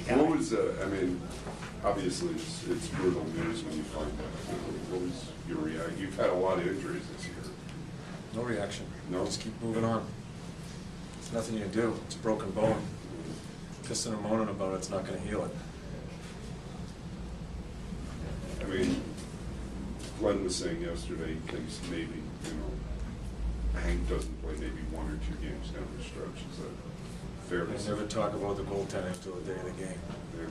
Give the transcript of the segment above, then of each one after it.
What was, I mean, obviously it's brutal news when you find out. What was your reaction? You've had a lot of injuries this year. No reaction. No? Just keep moving on. There's nothing you can do. It's a broken bone. Pissing and moaning about it's not going to heal it. I mean, Glenn was saying yesterday he thinks maybe, Hank doesn't play maybe 1 or 2 games down the stretch. Is that fair to They say? never talk about the goaltending till the day of the game. Yeah.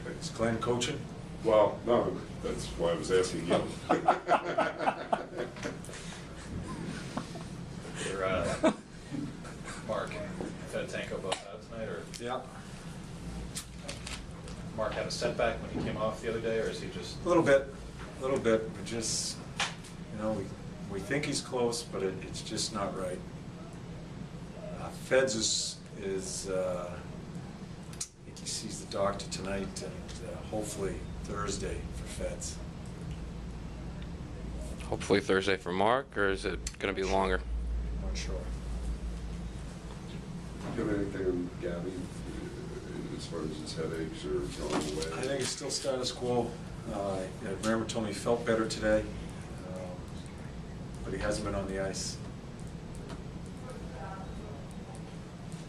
Okay. Is Glenn coaching? Well, no, that's why I was asking you. Mark and Fedenko both out tonight, or Yeah. Mark had a setback when he came off the other day, or is he just? A little bit. We just, we think he's close, but it's just not right. Feds is I think he sees the doctor tonight, and hopefully Thursday for Feds. Hopefully Thursday for Mark, or is it going to be longer? Not sure. Do you have anything on Gabby as far as his headaches or going away? I think it's still status quo. Rammer told me he felt better today, but he hasn't been on the ice.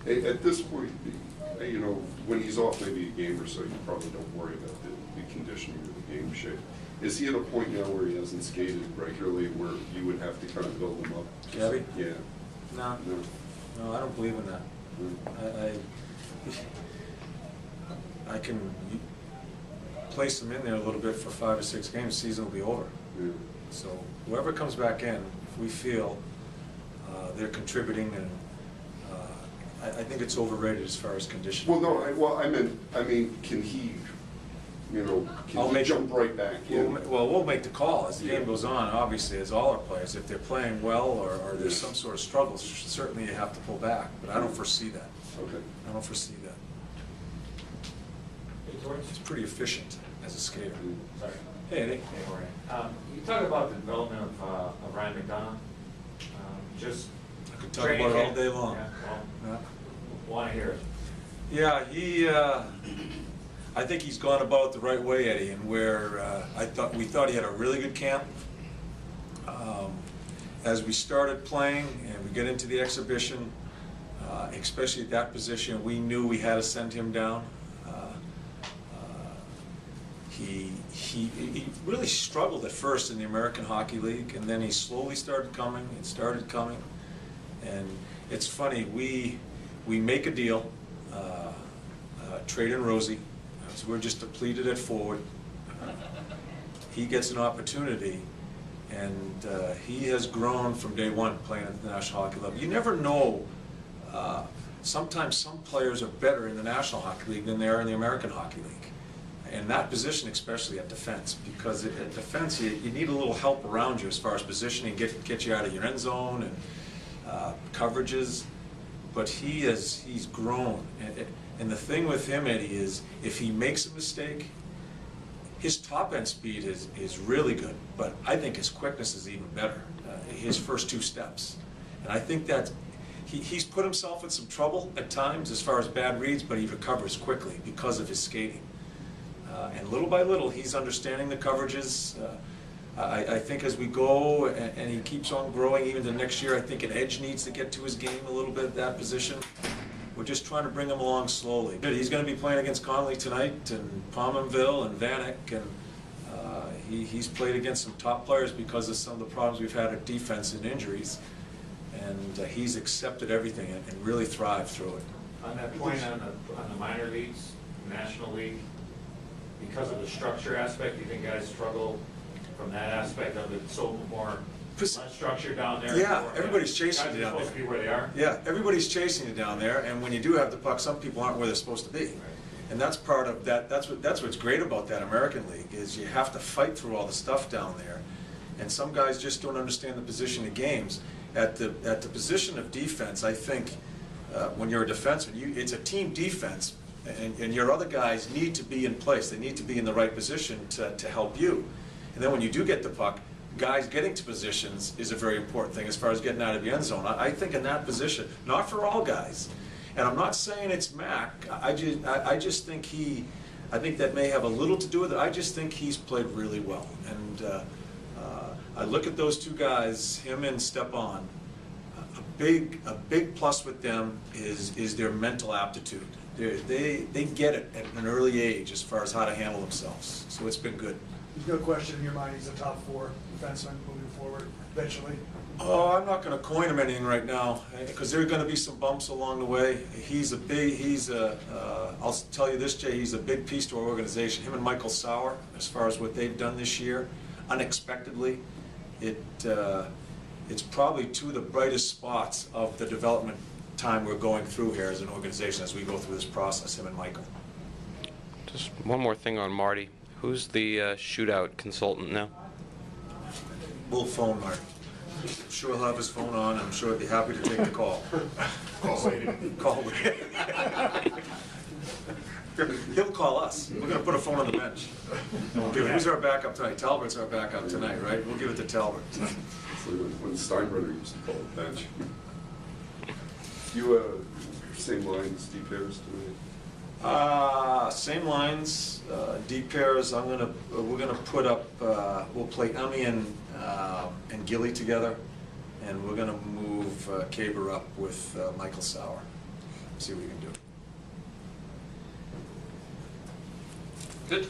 Hey, at this point, when he's off maybe a game or so, you probably don't worry about the conditioning of the game shape. Is he at a point now where he hasn't skated regularly, where you would have to kind of build him up? Gabby? Yeah. No, I don't believe in that. I can place him in there a little bit for 5 or 6 games, season will be over. Yeah. So whoever comes back in, if we feel they're contributing, and I think it's overrated as far as conditioning. Well, no, I mean, can he, jump right back in? We'll make the call as the game goes on, obviously, as all our players. If they're playing well or there's some sort of struggles, certainly you have to pull back, but I don't foresee that. Okay. I don't foresee that. He's pretty efficient as a skater. Sorry. Hey, Eddie. Hey, Jorge. You talk about the development of Ryan McDonough. Just I could talk about it all day long. Yeah, Yeah. want to hear it. Yeah, I think he's gone about it the right way, Eddie, and where we thought he had a really good camp. As we started playing and we get into the exhibition, especially at that position, we knew we had to send him down. He really struggled at first in the American Hockey League, and then he slowly started coming. And it's funny, we make a deal, trade in Rosie, so we're just depleted at forward. He gets an opportunity, and he has grown from day one playing at the National Hockey level. You never know. Sometimes some players are better in the National Hockey League than they are in the American Hockey League. In that position, especially at defense, because at defense you need a little help around you as far as positioning, get you out of your end zone and coverages. But he's grown, and the thing with him, Eddie, is if he makes a mistake, his top end speed is really good, but I think his quickness is even better. His first 2 steps, and I think that he's put himself in some trouble at times as far as bad reads, but he recovers quickly because of his skating. And little by little, he's understanding the coverages. I think as we go and he keeps on growing even to next year, I think an edge needs to get to his game a little bit at that position. We're just trying to bring him along slowly. He's going to be playing against Connolly tonight, and Pominville and Vanek, and he's played against some top players because of some of the problems we've had at defense and injuries. And he's accepted everything and really thrived through it. On that point on the minor leagues, National League, because of the structure aspect, do you think guys struggle from that aspect of it, so more unstructured down there? Yeah, everybody's chasing guys you down there. supposed to be where they are? Yeah, everybody's chasing you down there, and when you do have the puck, some people aren't where they're supposed to be. Right. And that's part of that. That's what's great about that American League, is you have to fight through all the stuff down there. And some guys just don't understand the position of games. At the position of defense, I think when you're a defenseman, it's a team defense, and your other guys need to be in place. They need to be in the right position to help you. And then when you do get the puck, guys getting to positions is a very important thing as far as getting out of the end zone. I think in that position, not for all guys, And I'm not saying it's Mac, I just think I think that may have a little to do with it. I just think he's played really well. And I look at those two guys, him and Stepan, a big plus with them is their mental aptitude. They get it at an early age as far as how to handle themselves. So it's been good. There's no question in your mind he's a top 4 defenseman moving forward eventually. Oh, I'm not going to coin him anything right now, because there are going to be some bumps along the way. I'll tell you this, Jay, he's a big piece to our organization. Him and Michael Sauer, as far as what they've done this year, unexpectedly, it's probably 2 of the brightest spots of the development time we're going through here as an organization as we go through this process, him and Michael. Just one more thing on Marty. Who's the shootout consultant now? We'll phone Marty. I'm sure he'll have his phone on, and I'm sure he'll be happy to take the call. Call waiting. He'll call us. We're gonna put a phone on the bench. We'll give it, who's our backup tonight? Talbot's our backup tonight, right? We'll give it to Talbot. It's like when Steinbrenner used to call it bench. You, same line as Steve Harris tonight? Same lines, deep pairs. We're gonna put up, we'll play Emmy and Gilly together, and we're gonna move Kaber up with Michael Sauer. See what we can do. Good.